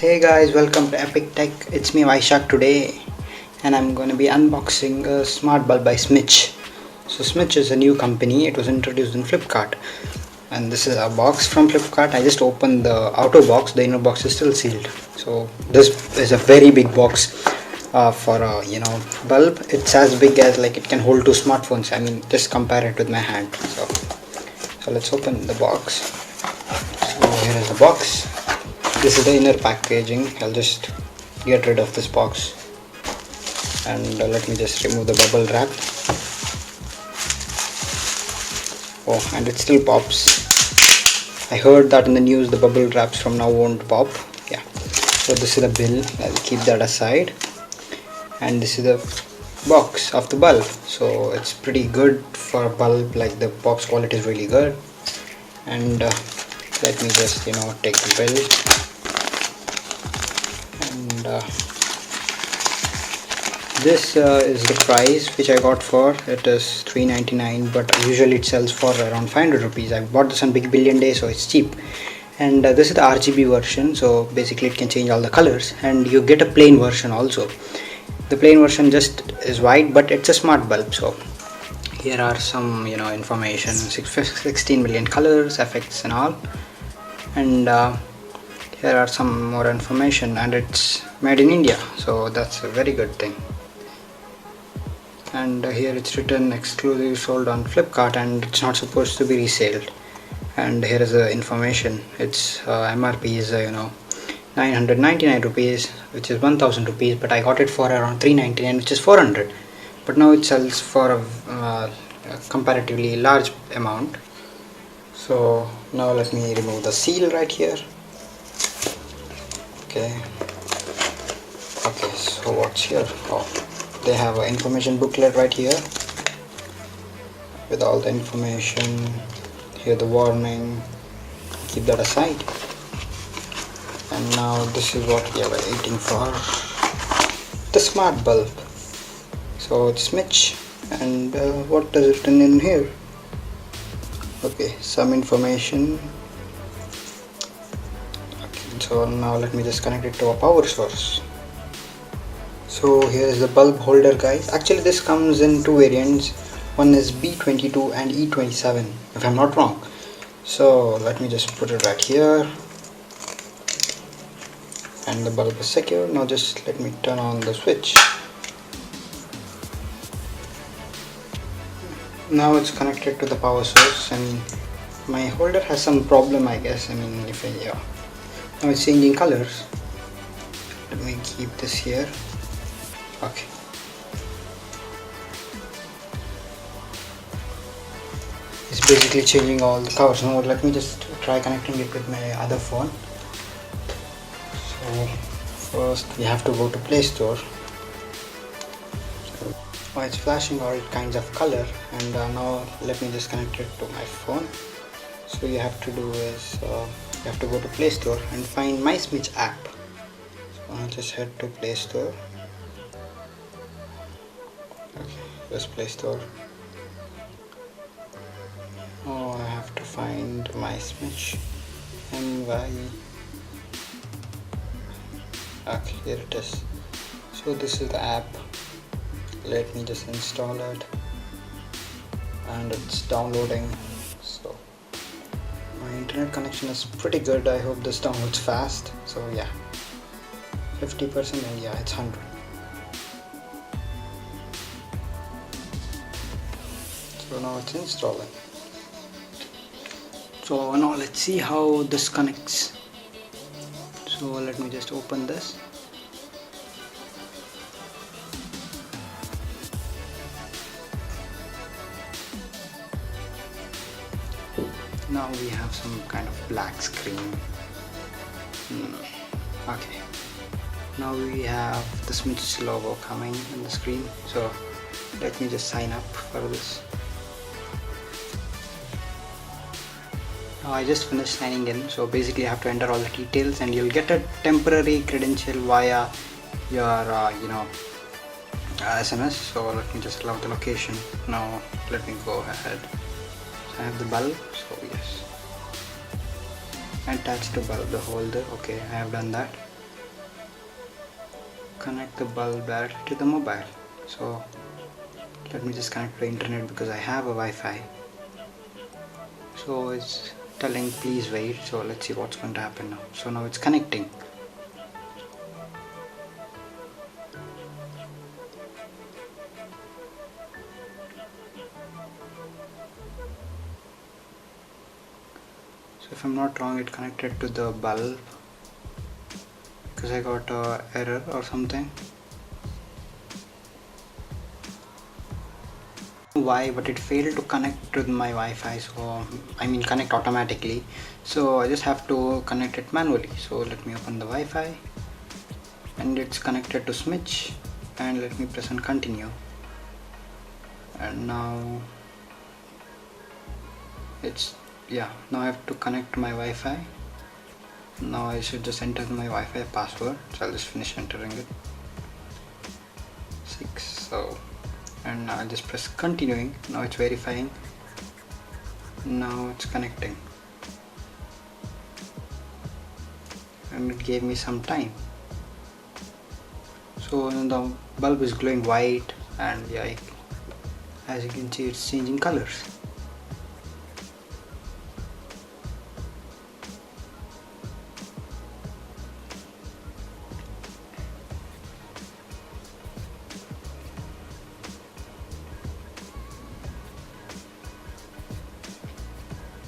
Hey guys, welcome to Epic Tech. It's me Vaishak today, and I'm going to be unboxing a smart bulb by Smitch. So Smitch is a new company. It was introduced in Flipkart, and this is a box from Flipkart. I just opened the outer box. The inner box is still sealed. So this is a very big box for a bulb. It's as big as like it can hold two smartphones. I mean, just compare it with my hand. So let's open the box. So here is the box. This is the inner packaging. I'll just get rid of this box and let me just remove the bubble wrap. Oh, and it still pops. I heard that in the news the bubble wraps from now won't pop. Yeah, so this is the bill. I'll keep that aside, and this is the box of the bulb. So it's pretty good for a bulb. Like, the box quality is really good. And let me just take the bill. This is the price which I got for. It is $3.99, but usually it sells for around 500 rupees. I bought this on Big Billion Day, so it's cheap. And this is the RGB version, so basically it can change all the colors, and you get a plain version also. The plain version just is white, but it's a smart bulb. So here are some information: 16 million colors, effects and all. And here are some more information, and it's made in India, so that's a very good thing. And here it's written exclusive sold on Flipkart, and it's not supposed to be resold. And here is the information. Its MRP is 999 rupees, which is 1000 rupees, but I got it for around 399, which is 400. But now it sells for a comparatively large amount. So now let me remove the seal right here. Okay, so what's here? Oh, they have an information booklet right here with all the information. Here the warning. Keep that aside. And now this is what we are waiting for: the smart bulb. So it's Smitch. And what does it written in here? Okay, some information. So now let me just connect it to a power source. So here is the bulb holder, guys. Actually this comes in two variants. One is B22 and E27, if I'm not wrong. So let me just put it right here, and the bulb is secure. Now just let me turn on the switch. Now it's connected to the power source. I mean, my holder has some problem, I guess. I mean, now it's changing colors. Let me keep this here. Okay. It's basically changing all the colors. Now let me just try connecting it with my other phone. So first we have to go to Play Store. Oh, it's flashing all kinds of color, and now let me just connect it to my phone. So you have to do is you have to go to Play Store and find My Smitch app. So I'll just head to Play Store. Okay, this Play Store. Oh, I have to find My Smitch. MY. Okay, here it is. So this is the app. Let me just install it, and it's downloading. So my internet connection is pretty good. I hope this downloads fast. So yeah, 50%, and yeah, it's 100. So now it's installing. So now let's see how this connects. So let me just open this. Now we have some kind of black screen. Okay, now we have the Smitch logo coming on the screen. So let me just sign up for this. Now I just finished signing in. So basically you have to enter all the details, and you'll get a temporary credential via your SMS. So let me just allow the location. Now let me go ahead. I have the bulb, so yes, attach to bulb the holder. Okay, I have done that. connect the bulb directly to the mobile. So let me just connect to the internet because I have a Wi-Fi. So it's telling please wait, so let's see what's going to happen now. So now it's connecting. So if I'm not wrong, it connected to the bulb because I got a error or something. Why, but it failed to connect to my Wi-Fi, so I mean connect automatically, so I just have to connect it manually. So let me open the Wi-Fi and it's connected to smitch, and let me press on continue, and now it's now I have to connect to my Wi-Fi. Now I should just enter my Wi-Fi password, so I'll just finish entering it. 6. So and now I'll just press continuing. Now it's verifying. Now it's connecting, and it gave me some time. So the bulb is glowing white, and as you can see, it's changing colors.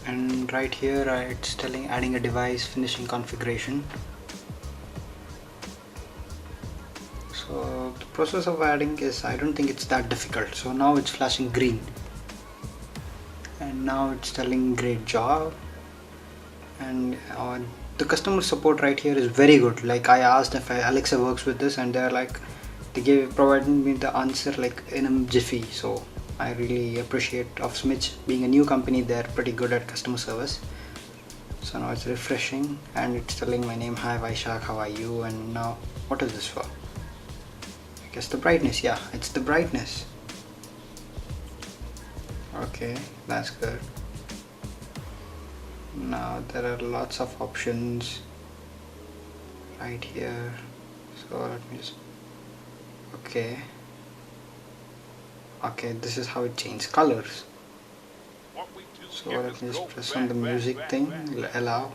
And right here it's telling adding a device, finishing configuration. So the process of adding is, I don't think it's that difficult. So now it's flashing green, and now it's telling great job. And the customer support right here is very good. Like I asked if Alexa works with this, and they're like, they provided me the answer like in a jiffy. So I really appreciate of Smitch being a new company. They're pretty good at customer service. So now it's refreshing and it's telling my name, hi Vaishak, how are you? And now what is this for? I guess the brightness. Yeah, it's the brightness. Okay, that's good. Now there are lots of options right here. So let me just, okay, this is how it changes colors. So let me just press on the music thing, allow.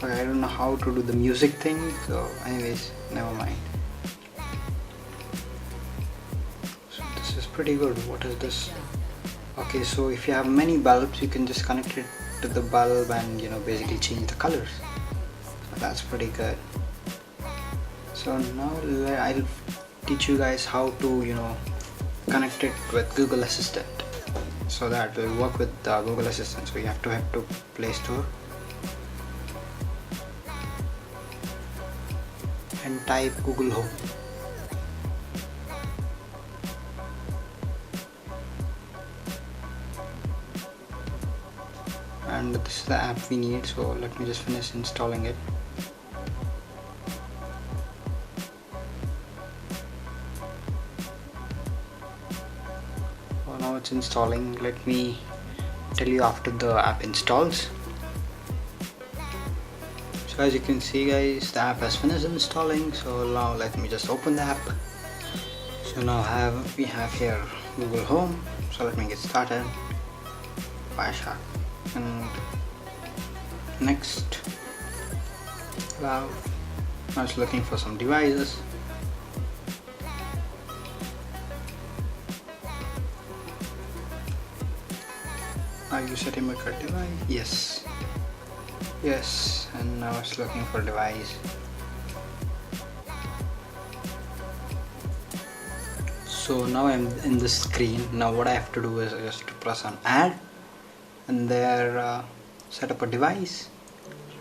Okay, I don't know how to do the music thing, so anyways, never mind. So this is pretty good. What is this? Okay, so if you have many bulbs, you can just connect it to the bulb and basically change the colors. So that's pretty good. So now I'll teach you guys how to connect it with Google Assistant, so that will work with Google Assistant. So you have to head to Play Store and type Google Home. And this is the app we need, so let me just finish installing it. Now it's installing. Let me tell you after the app installs. So as you can see guys, the app has finished installing. So now let me just open the app. So now we have here Google Home. So let me get started. Vaishak, and next allow. Now it's looking for some devices. Are you setting up a device? Yes, and now it's looking for device. So now I'm in the screen. Now what I have to do is just to press on add, and there set up a device,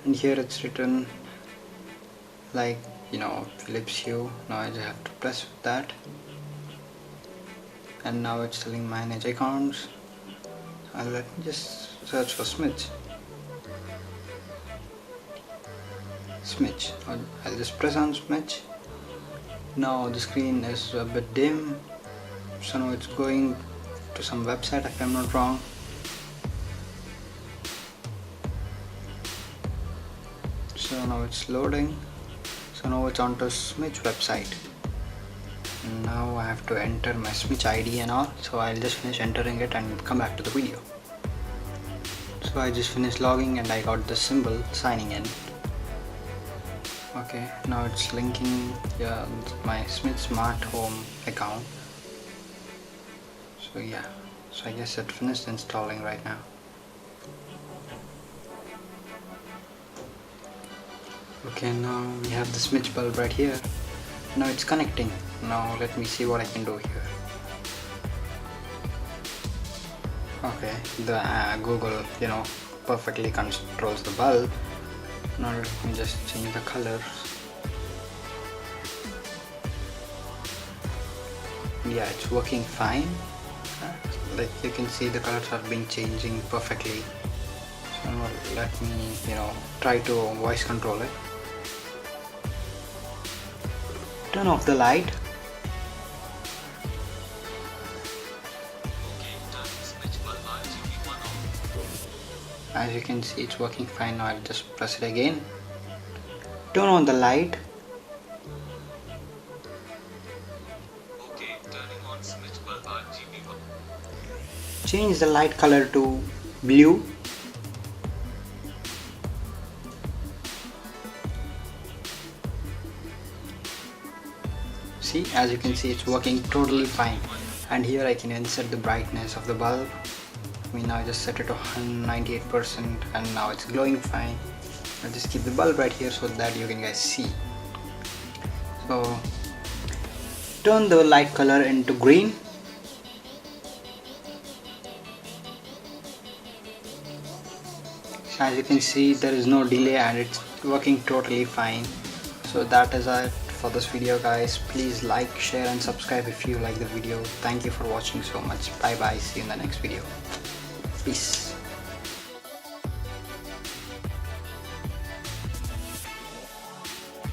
and here it's written like Philips Hue. Now I just have to press that, and now it's telling manage accounts. Let me just search for Smitch. I'll just press on Smitch. Now the screen is a bit dim, so now it's going to some website if I'm not wrong. So now it's loading. So now it's onto Smitch website. Now I have to enter my Smitch ID and all, so I'll just finish entering it and come back to the video. So I just finished logging and I got the symbol signing in. Okay, now it's linking my Smitch smart home account. So yeah, so I guess it finished installing right now. Okay, now we have the Smitch bulb right here. Now it's connecting. Now let me see what I can do here. Okay, the Google perfectly controls the bulb. Now let me just change the color. Yeah, it's working fine. Like you can see, the colors are being changing perfectly. So now let me try to voice control it. Turn off the light. As you can see, it's working fine. Now I'll just press it again. Turn on the light. Okay, turning on smitch bulb RGB bulb. Change the light color to blue. See, as you can see, it's working totally fine. And here I can insert the brightness of the bulb. We now just set it to 98% and now it's glowing fine. I'll just keep the bulb right here so that you can guys see. So turn the light color into green. As you can see, there is no delay and it's working totally fine. So that is it for this video, guys. Please like, share and subscribe if you like the video. Thank you for watching so much. Bye bye, see you in the next video. Peace.